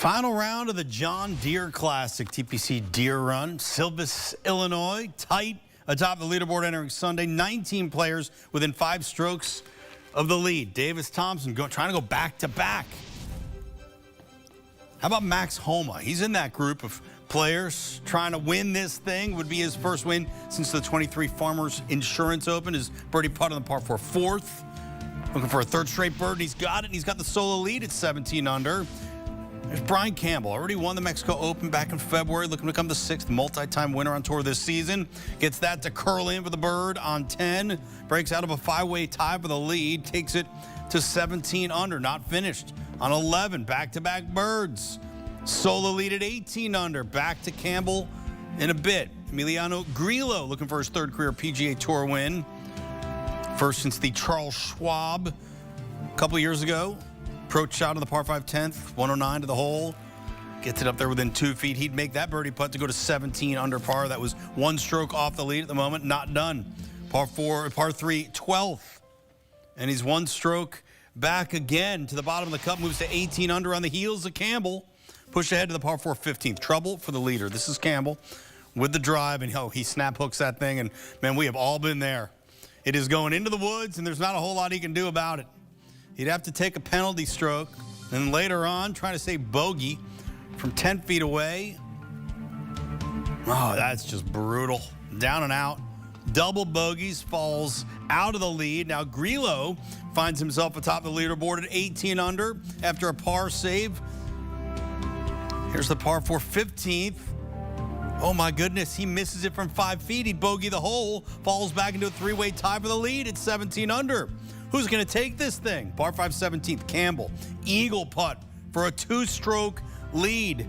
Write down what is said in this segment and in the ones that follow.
Final round of the John Deere Classic TPC Deere Run. Silvis, Illinois, tight atop the leaderboard entering Sunday. 19 players within 5 strokes of the lead. Davis Thompson trying to go back-to-back. How about Max Homa? He's in that group of players trying to win this thing. Would be his first win since the 23 Farmers Insurance Open. His birdie putt on the par 4 fourth. Looking for a third straight bird, and he's got it. And he's got the solo lead at 17 under. There's Brian Campbell, already won the Mexico Open back in February, looking to become the 6th multi-time winner on tour this season. Gets that to curl in for the bird on 10. Breaks out of a 5-way tie for the lead. Takes it to 17 under, not finished. On 11, back-to-back birds. Solo lead at 18 under. Back to Campbell in a bit. Emiliano Grillo looking for his 3rd career PGA Tour win. First since the Charles Schwab a couple years ago. Approach shot on the par 5 10th, 109 to the hole. Gets it up there within 2 feet. He'd make that birdie putt to go to 17 under par. That was 1 stroke off the lead at the moment. Not done. Par 3, 12th. And he's 1 stroke back again to the bottom of the cup. Moves to 18 under on the heels of Campbell. Push ahead to the par 4 15th. Trouble for the leader. This is Campbell with the drive. And he snap hooks that thing. And man, we have all been there. It is going into the woods, and there's not a whole lot he can do about it. He'd have to take a penalty stroke, and later on, trying to say bogey from 10 feet away. Oh, that's just brutal. Down and out. Double bogeys, falls out of the lead. Now Grillo finds himself atop the leaderboard at 18 under after a par save. Here's the par 4 15th. Oh my goodness, he misses it from 5 feet. He'd bogey the hole, falls back into a 3-way tie for the lead at 17 under. Who's going to take this thing? Par 5 17th, Campbell. Eagle putt for a 2-stroke lead.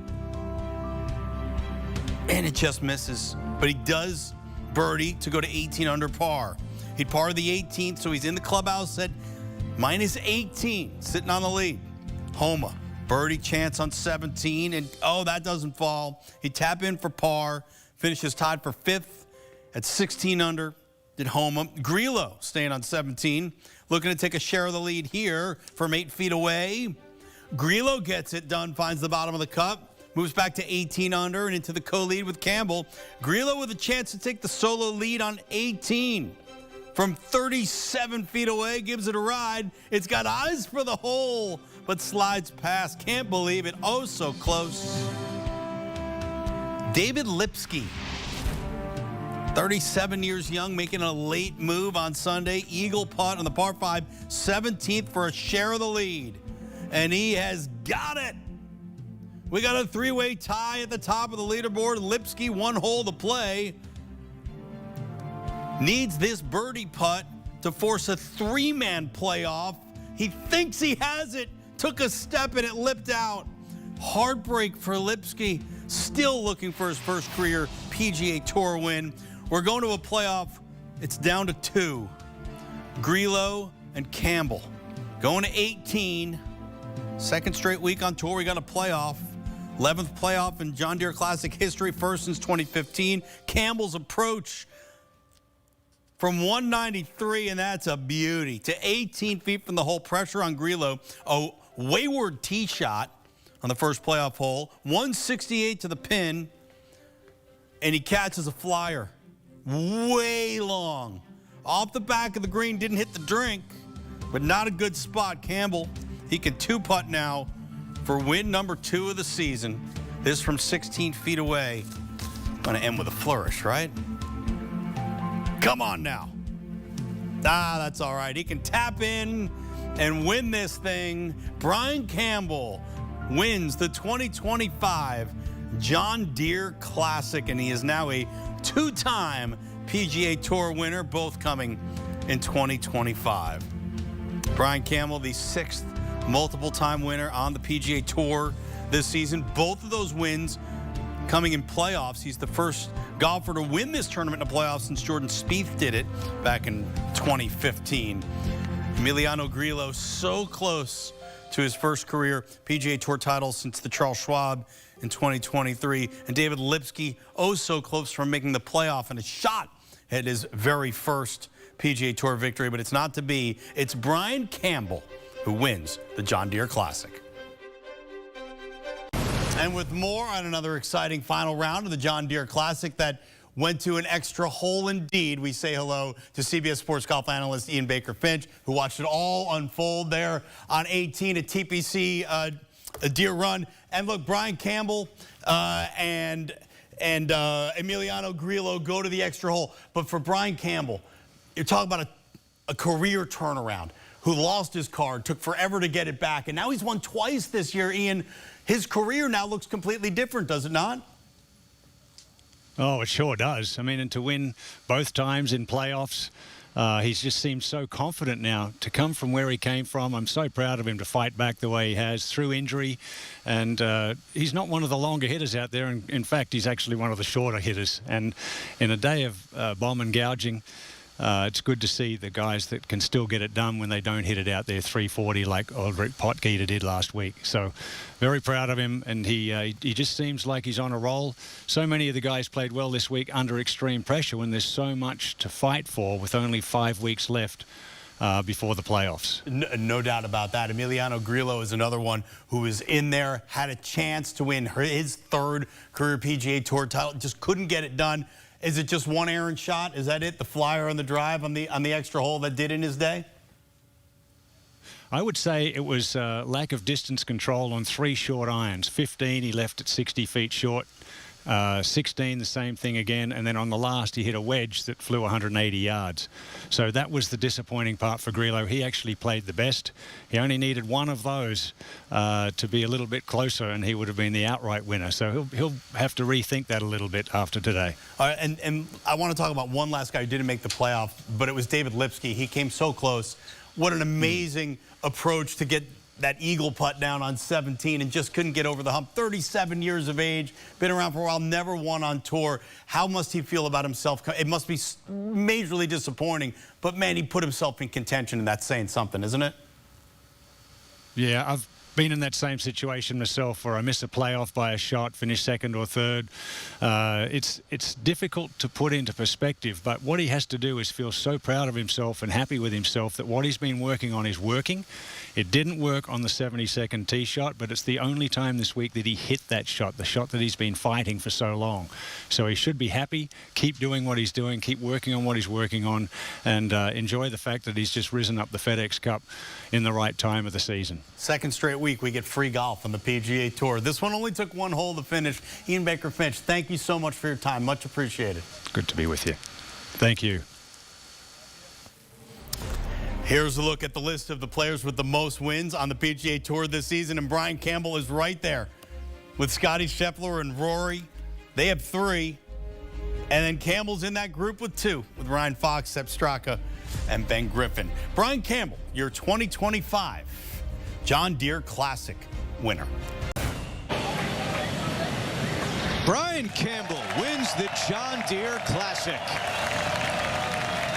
And it just misses. But he does birdie to go to 18 under par. He'd par the 18th, so he's in the clubhouse at minus 18, sitting on the lead. Homa, birdie chance on 17, and oh, that doesn't fall. He'd tap in for par, finishes tied for 5th at 16 under. Did Homa. Grillo staying on 17. Looking to take a share of the lead here from 8 feet away. Grillo gets it done, finds the bottom of the cup, moves back to 18 under and into the co-lead with Campbell. Grillo with a chance to take the solo lead on 18. From 37 feet away, gives it a ride. It's got eyes for the hole, but slides past. Can't believe it. Oh, so close. David Lipsky. 37 years young, making a late move on Sunday. Eagle putt on the par 5 17th for a share of the lead. And he has got it. We got a 3-way tie at the top of the leaderboard. Lipsky 1 hole to play. Needs this birdie putt to force a 3-man playoff. He thinks he has it. Took a step and it lipped out. Heartbreak for Lipsky. Still looking for his first career PGA Tour win. We're going to a playoff. It's down to 2. Grillo and Campbell. Going to 18. 2nd straight week on tour. We got a playoff. 11th playoff in John Deere Classic history. First since 2015. Campbell's approach from 193, and that's a beauty. To 18 feet from the hole. Pressure on Grillo. A wayward tee shot on the first playoff hole. 168 to the pin. And he catches a flyer. Way long. Off the back of the green, didn't hit the drink, but not a good spot. Campbell, he can 2-putt now for win number 2 of the season. This from 16 feet away. Going to end with a flourish, right? Come on now. Ah, that's all right. He can tap in and win this thing. Brian Campbell wins the 2025 John Deere Classic, and he is now a 2-time PGA Tour winner, both coming in 2025. Brian Campbell, the 6th multiple-time winner on the PGA Tour this season. Both of those wins coming in playoffs. He's the first golfer to win this tournament in the playoffs since Jordan Spieth did it back in 2015. Emiliano Grillo so close to his first career PGA Tour title since the Charles Schwab in 2023. And David Lipsky, oh so close from making the playoff and a shot at his very first PGA Tour victory, but it's not to be. It's Brian Campbell who wins the John Deere Classic. And with more on another exciting final round of the John Deere Classic that went to an extra hole indeed, we say hello to CBS Sports golf analyst Ian Baker-Finch, who watched it all unfold there on 18 at TPC Deere Run. And look, Brian Campbell and Emiliano Grillo go to the extra hole. But for Brian Campbell, you're talking about a career turnaround, who lost his card, took forever to get it back, and now he's won twice this year, Ian. His career now looks completely different, does it not? Oh, it sure does. I mean, and to win both times in playoffs, he's just seemed so confident now to come from where he came from. I'm so proud of him to fight back the way he has through injury. And he's not one of the longer hitters out there. And in fact, he's actually one of the shorter hitters. And in a day of bomb and gouging, it's good to see the guys that can still get it done when they don't hit it out there 340 like Ulrich Potgieter did last week. So very proud of him, and he just seems like he's on a roll. So many of the guys played well this week under extreme pressure when there's so much to fight for with only 5 weeks left before the playoffs. No doubt about that. Emiliano Grillo is another one who was in there, had a chance to win his third career PGA Tour title, just couldn't get it done. Is it just one errant shot? Is that it? The flyer on the drive on the extra hole that did in his day? I would say it was lack of distance control on 3 short irons. 15, he left at 60 feet short. 16, the same thing again. And then on the last, he hit a wedge that flew 180 yards. So that was the disappointing part for Grillo. He actually played the best. He only needed one of those to be a little bit closer, and he would have been the outright winner. So he'll have to rethink that a little bit after today. All right, and I want to talk about one last guy who didn't make the playoff, but it was David Lipsky. He came so close. What an amazing approach to get that eagle putt down on 17 and just couldn't get over the hump. 37 years of age, been around for a while, never won on tour. How must he feel about himself? It must be majorly disappointing, but man, he put himself in contention, and that's saying something, isn't it? Yeah, I've been in that same situation myself where I miss a playoff by a shot, finish second or third. It's difficult to put into perspective, but what he has to do is feel so proud of himself and happy with himself that what he's been working on is working. It didn't work on the 72nd tee shot, but it's the only time this week that he hit that shot, the shot that he's been fighting for so long. So he should be happy, keep doing what he's doing, keep working on what he's working on, and enjoy the fact that he's just risen up the FedexCup in the right time of the season. Second straight week, we get free golf on the PGA Tour. This one only took one hole to finish. Ian Baker-Finch, thank you so much for your time. Much appreciated. Good to be with you. Thank you. Here's a look at the list of the players with the most wins on the PGA Tour this season, and Brian Campbell is right there with Scotty Scheffler and Rory. They have 3, and then Campbell's in that group with 2, with Ryan Fox, Sepp Straka, and Ben Griffin. Brian Campbell, your 2025 John Deere Classic winner. Brian Campbell wins the John Deere Classic.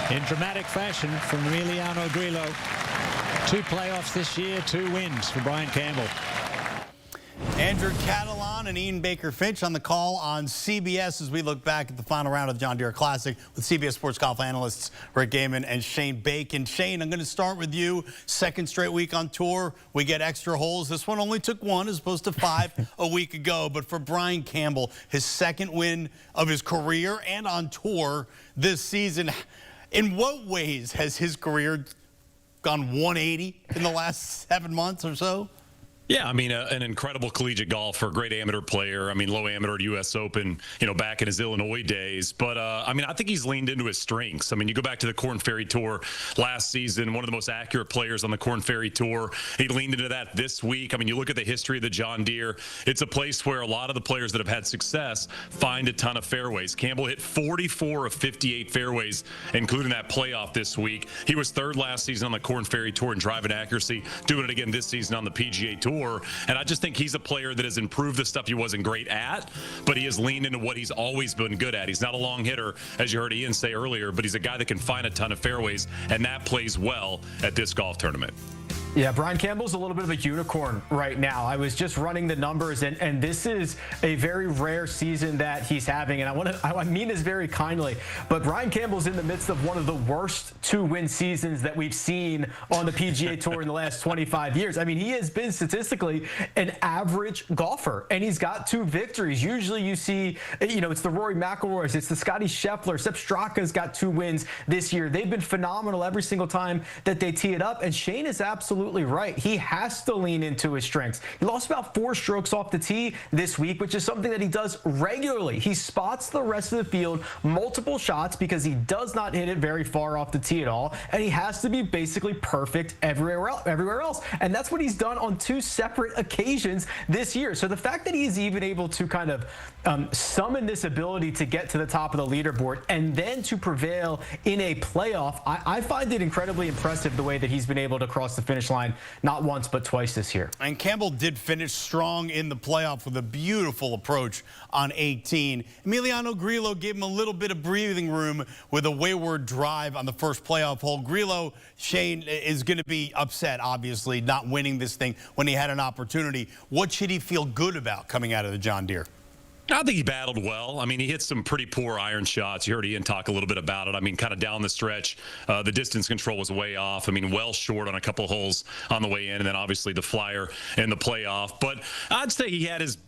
In dramatic fashion from Emiliano Grillo. 2 playoffs this year, 2 wins for Brian Campbell. Andrew Catalan and Ian Baker-Finch on the call on CBS as we look back at the final round of the John Deere Classic with CBS Sports golf analysts Rick Gehman and Shane Bacon. Shane, I'm going to start with you. Second straight week on tour. We get extra holes. This one only took 1 as opposed to 5 a week ago. But for Brian Campbell, his second win of his career and on tour this season, in what ways has his career gone 180 in the last 7 months or so? Yeah, I mean, an incredible collegiate golfer, great amateur player. I mean, low amateur at U.S. Open, you know, back in his Illinois days. But, I mean, I think he's leaned into his strengths. I mean, you go back to the Korn Ferry Tour last season, one of the most accurate players on the Korn Ferry Tour. He leaned into that this week. I mean, you look at the history of the John Deere, it's a place where a lot of the players that have had success find a ton of fairways. Campbell hit 44 of 58 fairways, including that playoff this week. He was 3rd last season on the Korn Ferry Tour in driving accuracy, doing it again this season on the PGA Tour. And I just think he's a player that has improved the stuff he wasn't great at, but he has leaned into what he's always been good at. He's not a long hitter, as you heard Ian say earlier, but he's a guy that can find a ton of fairways, and that plays well at this golf tournament. Yeah, Brian Campbell's a little bit of a unicorn right now. I was just running the numbers, and this is a very rare season that he's having, and I mean this very kindly, but Brian Campbell's in the midst of one of the worst 2-win seasons that we've seen on the PGA Tour in the last 25 years. I mean, he has been statistically an average golfer, and he's got 2 victories. Usually you see, it's the Rory McIlroys, it's the Scotty Scheffler, Sepp Straka's got 2 wins this year. They've been phenomenal every single time that they tee it up, and Shane is absolutely right. He has to lean into his strengths. He lost about 4 strokes off the tee this week, which is something that he does regularly. He spots the rest of the field multiple shots because he does not hit it very far off the tee at all, and he has to be basically perfect everywhere else. And that's what he's done on 2 separate occasions this year. So the fact that he's even able to kind of summon this ability to get to the top of the leaderboard and then to prevail in a playoff, I find it incredibly impressive the way that he's been able to cross the finish line not once but twice this year. And Campbell did finish strong in the playoff with a beautiful approach on 18. Emiliano Grillo gave him a little bit of breathing room with a wayward drive on the first playoff hole. Grillo, Shane, is going to be upset, obviously, not winning this thing when he had an opportunity. What should he feel good about coming out of the John Deere? I think he battled well. I mean, he hit some pretty poor iron shots. You heard Ian talk a little bit about it. I mean, kind of down the stretch, the distance control was way off. I mean, well short on a couple of holes on the way in, and then obviously the flyer in the playoff. But I'd say he had his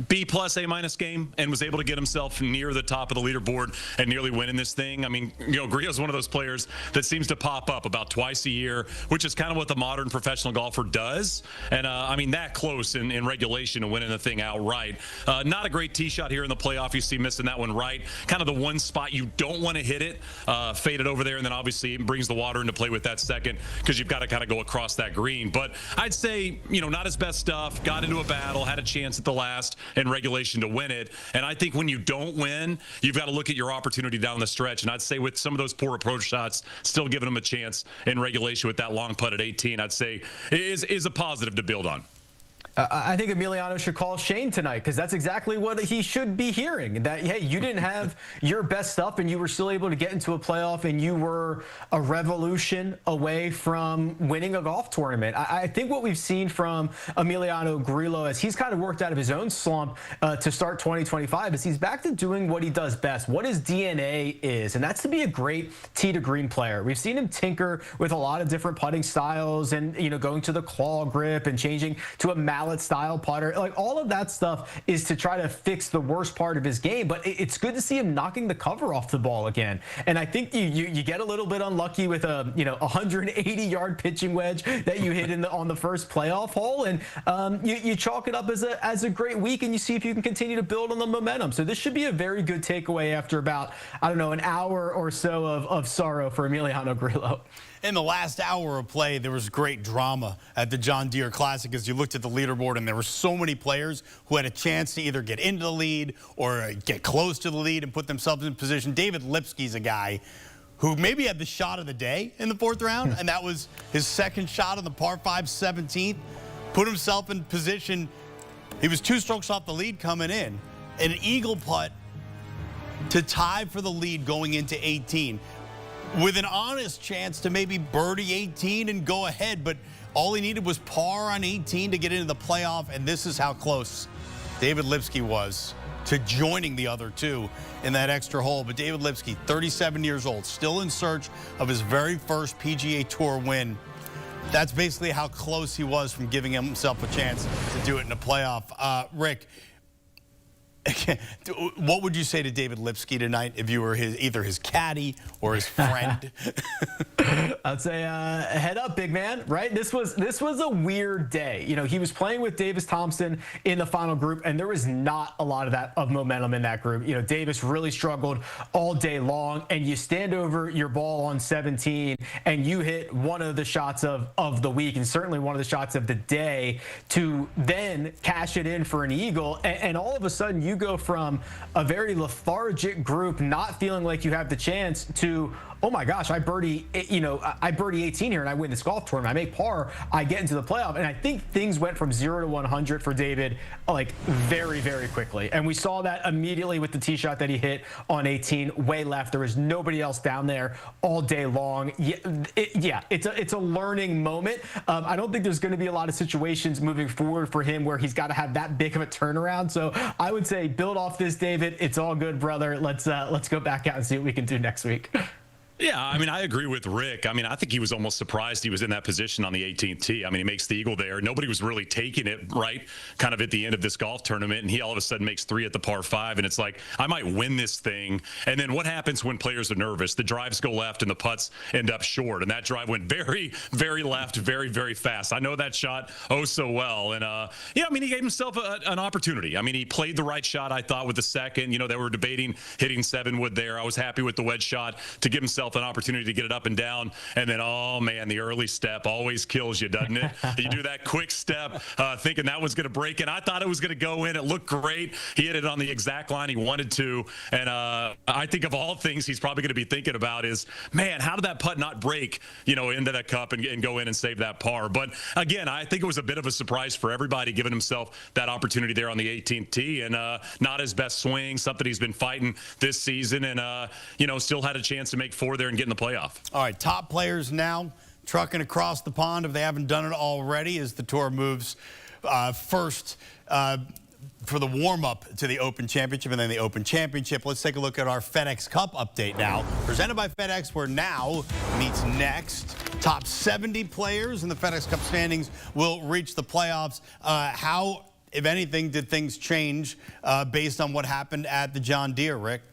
B+, A- game and was able to get himself near the top of the leaderboard and nearly winning this thing. I mean, Grillo's one of those players that seems to pop up about twice a year, which is kind of what the modern professional golfer does. And I mean, that close in regulation and winning the thing outright. Not a great tee shot here in the playoff. You see missing that one right. Kind of the one spot you don't want to hit it, faded over there, and then obviously it brings the water into play with that second because you've got to kind of go across that green. But I'd say, not his best stuff. Got into a battle, had a chance at the last in regulation to win it. And I think when you don't win, you've got to look at your opportunity down the stretch. And I'd say with some of those poor approach shots, still giving him a chance in regulation with that long putt at 18, I'd say is a positive to build on. I think Emiliano should call Shane tonight because that's exactly what he should be hearing. That, hey, you didn't have your best stuff and you were still able to get into a playoff and you were a revolution away from winning a golf tournament. I think what we've seen from Emiliano Grillo as he's kind of worked out of his own slump to start 2025 is he's back to doing what he does best, what his DNA is, and that's to be a great tee to green player. We've seen him tinker with a lot of different putting styles and, going to the claw grip and changing to a mallet style putter. Like all of that stuff is to try to fix the worst part of his game, but it's good to see him knocking the cover off the ball again. And I think you get a little bit unlucky with a 180-yard pitching wedge that you hit on the first playoff hole, and you chalk it up as a great week, and you see if you can continue to build on the momentum. So this should be a very good takeaway after about, an hour or so of sorrow for Emiliano Grillo. In the last hour of play, there was great drama at the John Deere Classic as you looked at the leaderboard, and there were so many players who had a chance to either get into the lead or get close to the lead and put themselves in position. David Lipsky's a guy who maybe had the shot of the day in the 4th round, and that was his second shot on the par 5 17th. Put himself in position. He was 2 strokes off the lead coming in. An eagle putt to tie for the lead going into 18. With an honest chance to maybe birdie 18 and go ahead, but all he needed was par on 18 to get into the playoff, and this is how close David Lipsky was to joining the other 2 in that extra hole. But David Lipsky, 37 years old, still in search of his very first PGA Tour win. That's basically how close he was from giving himself a chance to do it in a playoff. Rick, what would you say to David Lipsky tonight if you were either his caddy or his friend? I'd say head up, big man, right? This was a weird day. He was playing with Davis Thompson in the final group, and there was not a lot of momentum in that group. Davis really struggled all day long, and you stand over your ball on 17, and you hit one of the shots of the week, and certainly one of the shots of the day, to then cash it in for an eagle, and all of a sudden you you go from a very lethargic group not feeling like you have the chance to, oh my gosh, I birdie 18 here and I win this golf tournament. I make par, I get into the playoff. And I think things went from 0 to 100 for David like very, very quickly. And we saw that immediately with the tee shot that he hit on 18, way left. There was nobody else down there all day long. It's a learning moment. I don't think there's going to be a lot of situations moving forward for him where he's got to have that big of a turnaround. So I would say build off this, David. It's all good, brother. Let's go back out and see what we can do next week. Yeah, I mean, I agree with Rick. I mean, I think he was almost surprised he was in that position on the 18th tee. I mean, he makes the eagle there. Nobody was really taking it, right, kind of at the end of this golf tournament, and he all of a sudden makes 3 at the par 5, and it's like, I might win this thing. And then what happens when players are nervous? The drives go left, and the putts end up short, and that drive went very, very left, very, very fast. I know that shot oh so well, and, yeah, I mean, he gave himself an opportunity. I mean, he played the right shot, I thought, with the second. You know, they were debating hitting 7-wood there. I was happy with the wedge shot to give himself an opportunity to get it up and down, and then, oh man, the early step always kills you, doesn't it? You do that quick step thinking that was going to break in. I thought it was going to go in. It looked great. He hit it on the exact line he wanted to, and I think of all things he's probably going to be thinking about is, man, how did that putt not break, you know, into that cup and go in and save that par? But again, I think it was a bit of a surprise for everybody, giving himself that opportunity there on the 18th tee, and not his best swing, something he's been fighting this season, and you know, still had a chance to make 4 there and get in the playoff. All right, top players now trucking across the pond, if they haven't done it already, as the tour moves first for the warm-up to the Open Championship and then the Open Championship. Let's take a look at our FedEx Cup update now. Presented by FedEx, where now meets next. Top 70 players in the FedEx Cup standings will reach the playoffs. How, if anything, did things change based on what happened at the John Deere, Rick?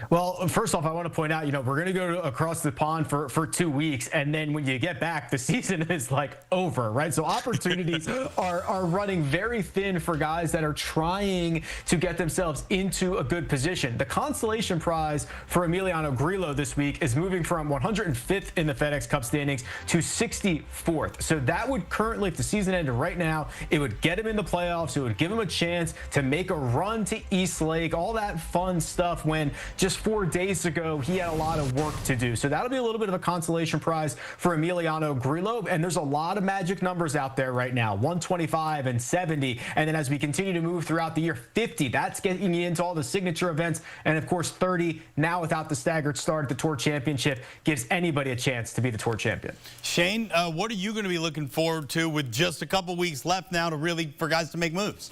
Well, first off, I want to point out, you know, we're going to go across the pond for 2 weeks, and then when you get back, the season is like over, right? So opportunities are running very thin for guys that are trying to get themselves into a good position. The consolation prize for Emiliano Grillo this week is moving from 105th in the FedEx Cup standings to 64th. So that would currently, if the season ended right now, it would get him in the playoffs. It would give him a chance to make a run to East Lake, all that fun stuff when just 4 days ago, he had a lot of work to do. So that'll be a little bit of a consolation prize for Emiliano Grillo. And there's a lot of magic numbers out there right now, 125 and 70. And then as we continue to move throughout the year, 50, that's getting you into all the signature events. And of course, 30, now without the staggered start at the Tour Championship, gives anybody a chance to be the Tour champion. Shane, what are you going to be looking forward to with just a couple weeks left now to really, for guys to make moves?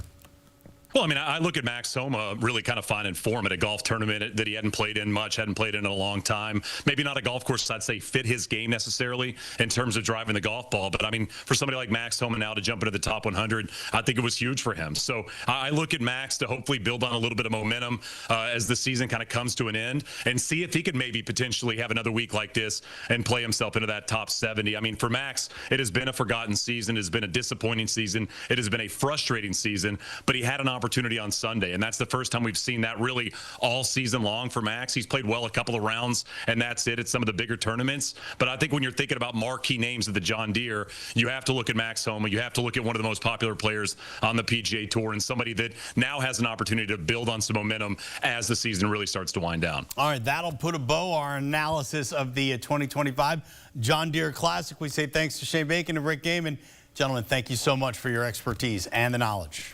Well, I mean, I look at Max Homa really kind of finding form at a golf tournament that he hadn't played in much, hadn't played in a long time. Maybe not a golf course I'd say fit his game necessarily in terms of driving the golf ball. But, I mean, for somebody like Max Homa now to jump into the top 100, I think it was huge for him. So I look at Max to hopefully build on a little bit of momentum as the season kind of comes to an end and see if he could maybe potentially have another week like this and play himself into that top 70. I mean, for Max, it has been a forgotten season. It has been a disappointing season. It has been a frustrating season. But he had an opportunity on Sunday, and that's the first time we've seen that really all season long for Max. He's played well a couple of rounds, and that's it at some of the bigger tournaments. But I think when you're thinking about marquee names of the John Deere, you have to look at Max Homa. You have to look at one of the most popular players on the PGA Tour and somebody that now has an opportunity to build on some momentum as the season really starts to wind down. All right, that'll put a bow on our analysis of the 2025 John Deere Classic. We say thanks to Shane Bacon and Rick Gehman. Gentlemen, thank you so much for your expertise and the knowledge.